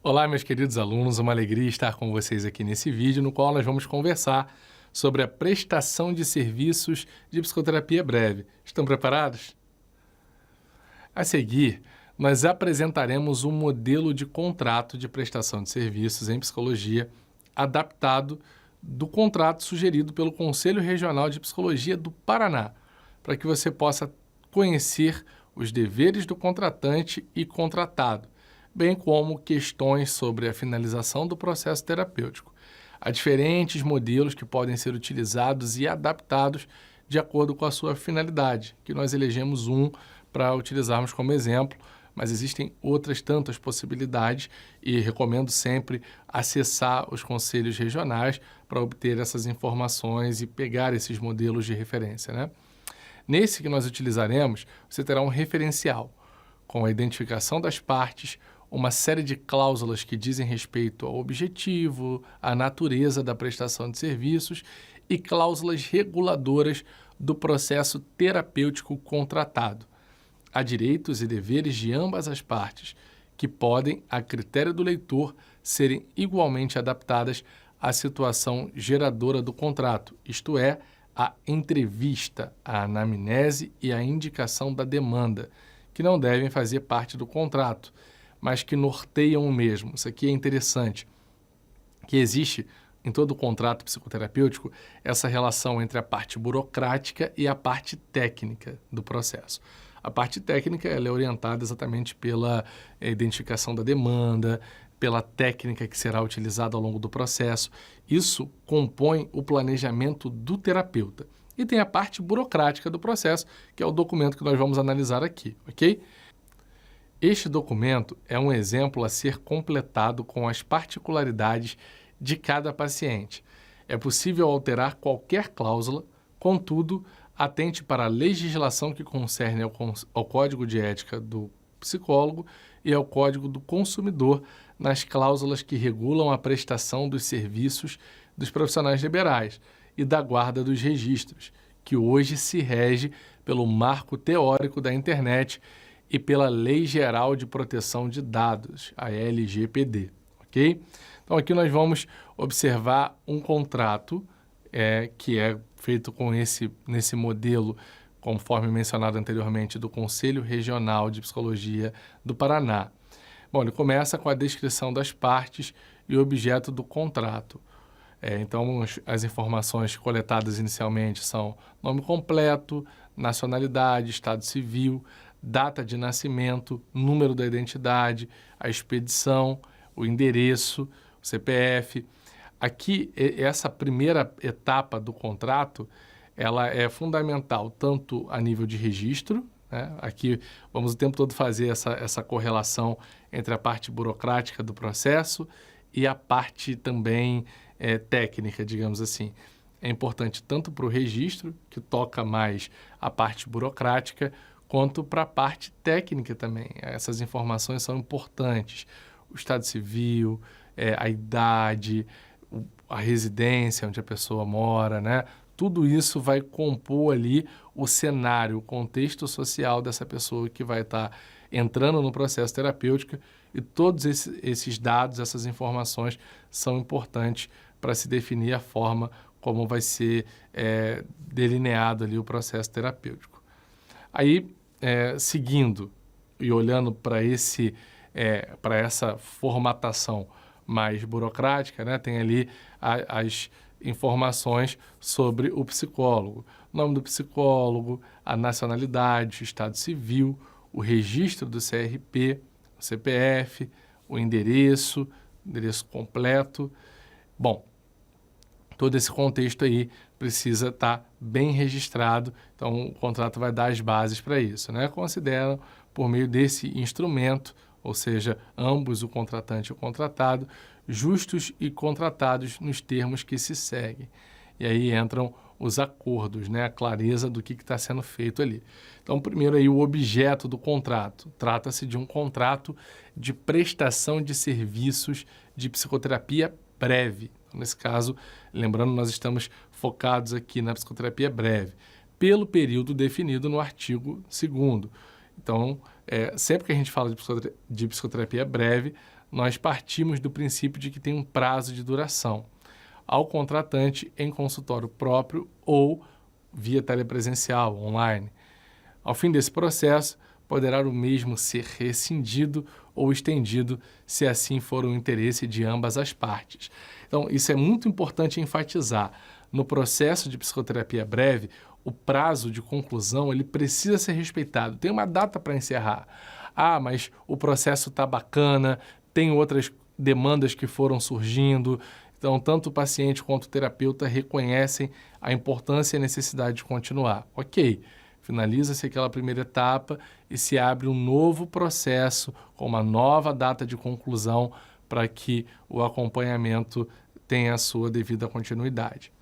Olá, meus queridos alunos, uma alegria estar com vocês aqui nesse vídeo, no qual nós vamos conversar sobre a prestação de serviços de psicoterapia breve. Estão preparados? A seguir, nós apresentaremos um modelo de contrato de prestação de serviços em psicologia adaptado do contrato sugerido pelo Conselho Regional de Psicologia do Paraná, para que você possa conhecer os deveres do contratante e contratado, bem como questões sobre a finalização do processo terapêutico. Há diferentes modelos que podem ser utilizados e adaptados de acordo com a sua finalidade, que nós elegemos um para utilizarmos como exemplo, mas existem outras tantas possibilidades e recomendo sempre acessar os conselhos regionais para obter essas informações e pegar esses modelos de referência, né? Nesse que nós utilizaremos, você terá um referencial com a identificação das partes, uma série de cláusulas que dizem respeito ao objetivo, à natureza da prestação de serviços e cláusulas reguladoras do processo terapêutico contratado. Há direitos e deveres de ambas as partes, que podem, a critério do leitor, serem igualmente adaptadas à situação geradora do contrato, isto é, a entrevista, a anamnese e a indicação da demanda, que não devem fazer parte do contrato, mas que norteiam o mesmo. Isso aqui é interessante, que existe em todo o contrato psicoterapêutico essa relação entre a parte burocrática e a parte técnica do processo. A parte técnica ela é orientada exatamente pela identificação da demanda, pela técnica que será utilizada ao longo do processo. Isso compõe o planejamento do terapeuta. E tem a parte burocrática do processo, que é o documento que nós vamos analisar aqui, ok? Este documento é um exemplo a ser completado com as particularidades de cada paciente. É possível alterar qualquer cláusula, contudo, atente para a legislação que concerne ao Código de Ética do psicólogo e ao Código do Consumidor nas cláusulas que regulam a prestação dos serviços dos profissionais liberais e da guarda dos registros, que hoje se rege pelo marco teórico da internet e pela Lei Geral de Proteção de Dados, a LGPD, ok? Então, aqui nós vamos observar um contrato que é feito nesse modelo, conforme mencionado anteriormente, do Conselho Regional de Psicologia do Paraná. Bom, ele começa com a descrição das partes e objeto do contrato. Então, as informações coletadas inicialmente são nome completo, nacionalidade, estado civil, data de nascimento, número da identidade, a expedição, o endereço, o CPF. Aqui, essa primeira etapa do contrato, ela é fundamental tanto a nível de registro, né? Aqui vamos o tempo todo fazer essa correlação entre a parte burocrática do processo e a parte também técnica, digamos assim. É importante tanto para o registro, que toca mais a parte burocrática, quanto para a parte técnica também. Essas informações são importantes. O estado civil, a idade, a residência onde a pessoa mora, né? Tudo isso vai compor ali o cenário, o contexto social dessa pessoa que vai estar entrando no processo terapêutico, e todos esses dados, essas informações são importantes para se definir a forma como vai ser delineado ali o processo terapêutico. Aí, seguindo e olhando para essa formatação mais burocrática, né, tem ali as informações sobre o psicólogo, o nome do psicólogo, a nacionalidade, o estado civil, o registro do CRP, o CPF, o endereço completo. Bom, todo esse contexto aí precisa estar bem registrado, então o contrato vai dar as bases para isso, né? Consideram, por meio desse instrumento, ou seja, ambos, o contratante e o contratado, justos e contratados nos termos que se seguem. E aí entram os acordos, né? A clareza do que está sendo feito ali. Então, primeiro aí o objeto do contrato. Trata-se de um contrato de prestação de serviços de psicoterapia breve. Nesse caso, lembrando, nós estamos focados aqui na psicoterapia breve, pelo período definido no artigo 2º. Então, sempre que a gente fala de psicoterapia breve, nós partimos do princípio de que tem um prazo de duração ao contratante em consultório próprio ou via telepresencial, online. Ao fim desse processo, poderá o mesmo ser rescindido ou estendido, se assim for o interesse de ambas as partes. Então, isso é muito importante enfatizar. No processo de psicoterapia breve, o prazo de conclusão ele precisa ser respeitado. Tem uma data para encerrar. Ah, mas o processo está bacana, tem outras demandas que foram surgindo. Então, tanto o paciente quanto o terapeuta reconhecem a importância e a necessidade de continuar. Ok, finaliza-se aquela primeira etapa e se abre um novo processo com uma nova data de conclusão para que o acompanhamento tenha a sua devida continuidade.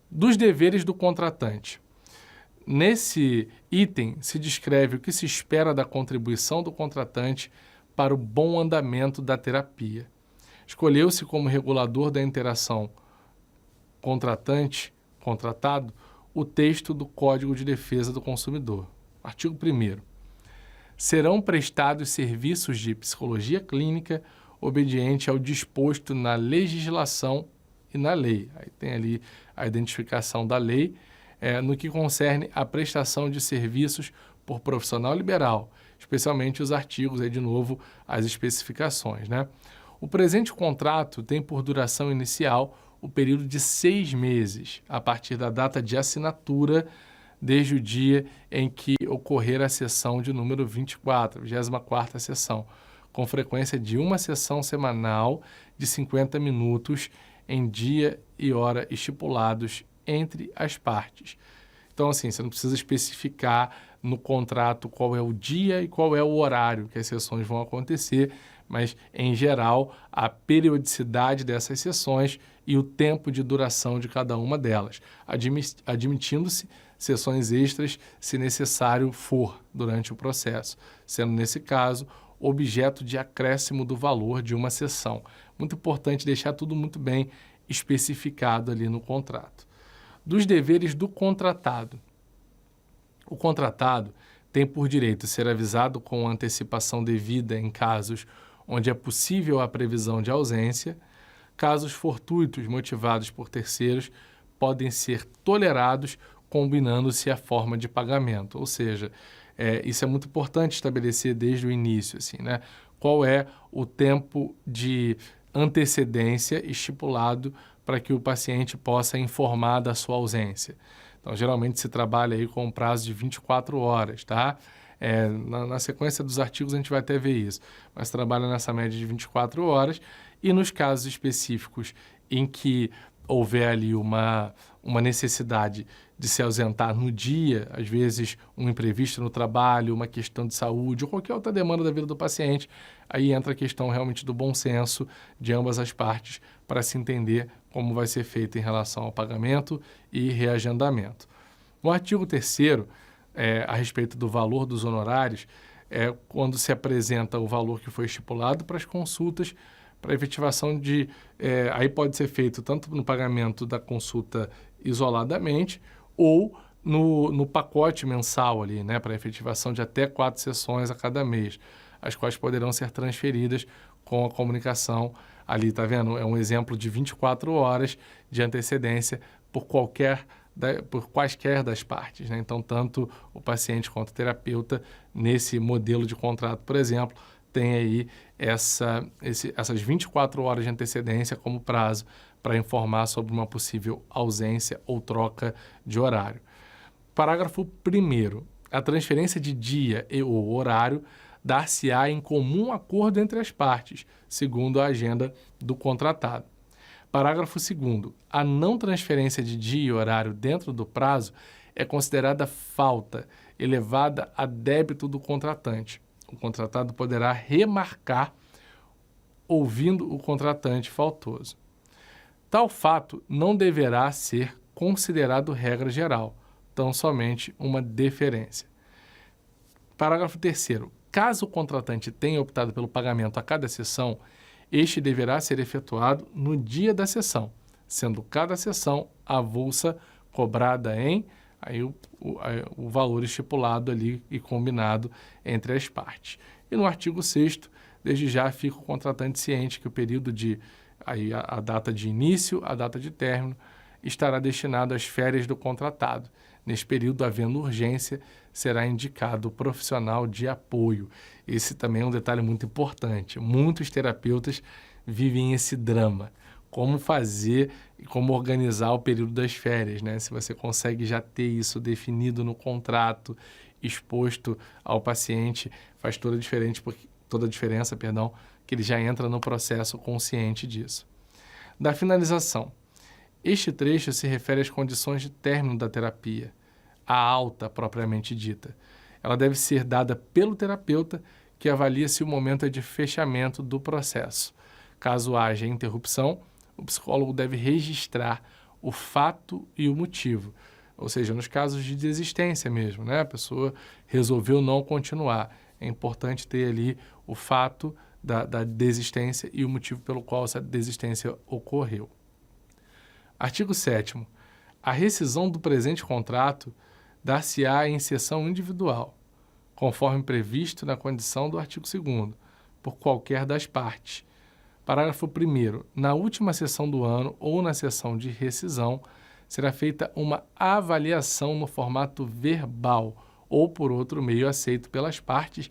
Dos deveres do contratante. Nesse item se descreve o que se espera da contribuição do contratante para o bom andamento da terapia. Escolheu-se como regulador da interação contratante-contratado o texto do Código de Defesa do Consumidor. Artigo 1º. Serão prestados serviços de psicologia clínica obediente ao disposto na legislação e na lei. Aí tem ali a identificação da lei, no que concerne à prestação de serviços por profissional liberal, especialmente os artigos, aí de novo, as especificações, né? O presente contrato tem por duração inicial o período de 6 meses, a partir da data de assinatura, desde o dia em que ocorrer a sessão de número 24, 24ª sessão, com frequência de uma sessão semanal de 50 minutos em dia e hora estipulados entre as partes. Então, assim, você não precisa especificar no contrato qual é o dia e qual é o horário que as sessões vão acontecer, mas, em geral, a periodicidade dessas sessões e o tempo de duração de cada uma delas, admitindo-se sessões extras se necessário for durante o processo, sendo, nesse caso, objeto de acréscimo do valor de uma sessão. Muito importante deixar tudo muito bem especificado ali no contrato. Dos deveres do contratado. O contratado tem por direito ser avisado com antecipação devida em casos onde é possível a previsão de ausência. Casos fortuitos motivados por terceiros podem ser tolerados combinando-se a forma de pagamento. Ou seja, isso é muito importante estabelecer desde o início, assim, né? Qual é o tempo de antecedência estipulado para que o paciente possa informar da sua ausência. Então, geralmente se trabalha aí com um prazo de 24 horas, tá? Na sequência dos artigos a gente vai até ver isso, mas trabalha nessa média de 24 horas e nos casos específicos em que houver ali uma necessidade de se ausentar no dia, às vezes um imprevisto no trabalho, uma questão de saúde ou qualquer outra demanda da vida do paciente, aí entra a questão realmente do bom senso de ambas as partes para se entender como vai ser feito em relação ao pagamento e reagendamento. No artigo 3º, a respeito do valor dos honorários, quando se apresenta o valor que foi estipulado para as consultas, para efetivação de... aí pode ser feito tanto no pagamento da consulta isoladamente ou no pacote mensal ali, né, para efetivação de até 4 sessões a cada mês, as quais poderão ser transferidas com a comunicação ali, tá vendo? É um exemplo de 24 horas de antecedência por quaisquer das partes, né? Então, tanto o paciente quanto o terapeuta, nesse modelo de contrato, por exemplo, tem aí essas 24 horas de antecedência como prazo para informar sobre uma possível ausência ou troca de horário. Parágrafo 1º. A transferência de dia e ou horário dar-se-á em comum acordo entre as partes, segundo a agenda do contratado. Parágrafo 2º. A não transferência de dia e horário dentro do prazo é considerada falta, elevada a débito do contratante. O contratado poderá remarcar ouvindo o contratante faltoso. Tal fato não deverá ser considerado regra geral, tão somente uma deferência. Parágrafo 3º. Caso o contratante tenha optado pelo pagamento a cada sessão, este deverá ser efetuado no dia da sessão, sendo cada sessão avulsa cobrada em o valor estipulado ali e combinado entre as partes. E no artigo 6º, desde já fica o contratante ciente que o período de, aí a data de início, a data de término, estará destinado às férias do contratado. Neste período, havendo urgência, será indicado o profissional de apoio. Esse também é um detalhe muito importante. Muitos terapeutas vivem esse drama. Como fazer e como organizar o período das férias, né? Se você consegue já ter isso definido no contrato, exposto ao paciente, faz toda a diferença, que ele já entra no processo consciente disso. Da finalização. Este trecho se refere às condições de término da terapia, a alta propriamente dita. Ela deve ser dada pelo terapeuta, que avalia se o momento é de fechamento do processo. Caso haja interrupção, o psicólogo deve registrar o fato e o motivo, ou seja, nos casos de desistência mesmo, né? A pessoa resolveu não continuar. É importante ter ali o fato da desistência e o motivo pelo qual essa desistência ocorreu. Artigo 7º. A rescisão do presente contrato dar-se-á em sessão individual, conforme previsto na condição do artigo 2º, por qualquer das partes. Parágrafo 1º. Na última sessão do ano ou na sessão de rescisão, será feita uma avaliação no formato verbal ou por outro meio aceito pelas partes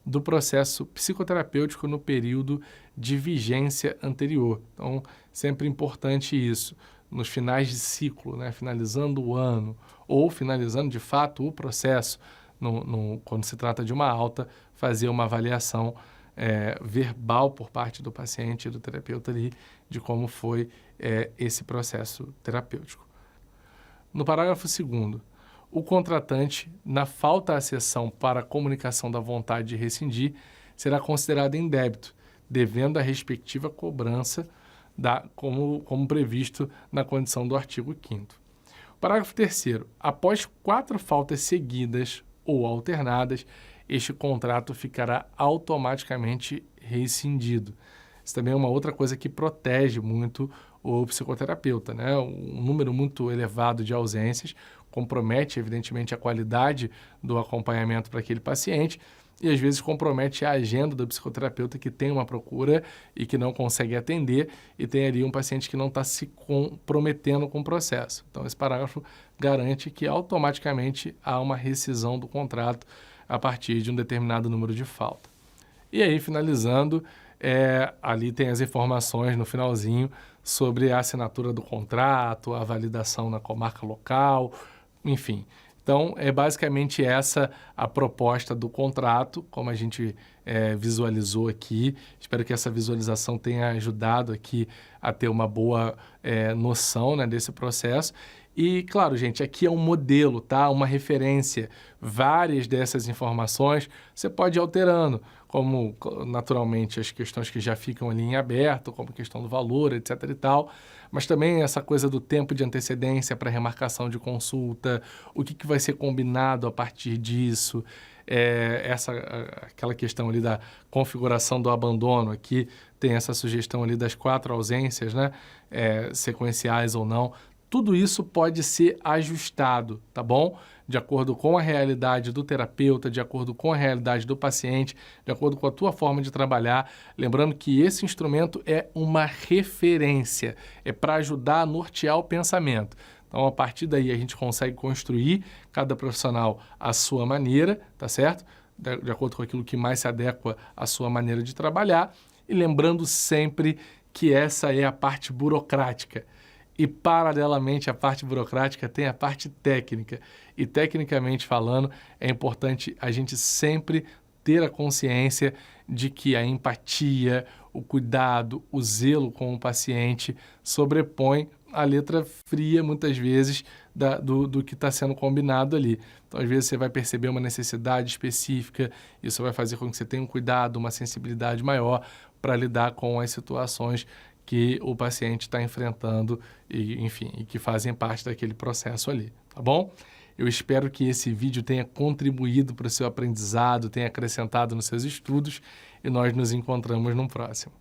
do processo psicoterapêutico no período de vigência anterior. Então, sempre importante isso, nos finais de ciclo, né? Finalizando o ano ou finalizando de fato o processo, quando se trata de uma alta, fazer uma avaliação verbal por parte do paciente e do terapeuta ali, de como foi esse processo terapêutico. No parágrafo 2º, o contratante, na falta à sessão para a comunicação da vontade de rescindir, será considerado em débito, devendo a respectiva cobrança como previsto na condição do artigo 5º. Parágrafo 3º. Após 4 faltas seguidas ou alternadas, este contrato ficará automaticamente rescindido. Isso também é uma outra coisa que protege muito o psicoterapeuta, né? Um número muito elevado de ausências compromete, evidentemente, a qualidade do acompanhamento para aquele paciente e, às vezes, compromete a agenda do psicoterapeuta que tem uma procura e que não consegue atender e tem ali um paciente que não está se comprometendo com o processo. Então, esse parágrafo garante que automaticamente há uma rescisão do contrato a partir de um determinado número de falta. E aí, finalizando, ali tem as informações no finalzinho sobre a assinatura do contrato, a validação na comarca local, enfim. Então, é basicamente essa a proposta do contrato, como a gente visualizou aqui. Espero que essa visualização tenha ajudado aqui a ter uma boa noção, né, desse processo. E, claro, gente, aqui é um modelo, tá? Uma referência. Várias dessas informações você pode ir alterando, como, naturalmente, as questões que já ficam ali em aberto, como a questão do valor, etc. e tal, mas também essa coisa do tempo de antecedência para remarcação de consulta, o que vai ser combinado a partir disso, aquela questão ali da configuração do abandono. Aqui tem essa sugestão ali das 4 ausências, né? Sequenciais ou não. Tudo isso pode ser ajustado, tá bom? De acordo com a realidade do terapeuta, de acordo com a realidade do paciente, de acordo com a tua forma de trabalhar. Lembrando que esse instrumento é uma referência, é para ajudar a nortear o pensamento. Então, a partir daí, a gente consegue construir cada profissional à sua maneira, tá certo? De acordo com aquilo que mais se adequa à sua maneira de trabalhar. E lembrando sempre que essa é a parte burocrática. E, paralelamente à parte burocrática, tem a parte técnica. E, tecnicamente falando, é importante a gente sempre ter a consciência de que a empatia, o cuidado, o zelo com o paciente sobrepõe a letra fria, muitas vezes, do que está sendo combinado ali. Então, às vezes, você vai perceber uma necessidade específica, isso vai fazer com que você tenha um cuidado, uma sensibilidade maior para lidar com as situações que o paciente está enfrentando e, enfim, e que fazem parte daquele processo ali, tá bom? Eu espero que esse vídeo tenha contribuído para o seu aprendizado, tenha acrescentado nos seus estudos e nós nos encontramos no próximo.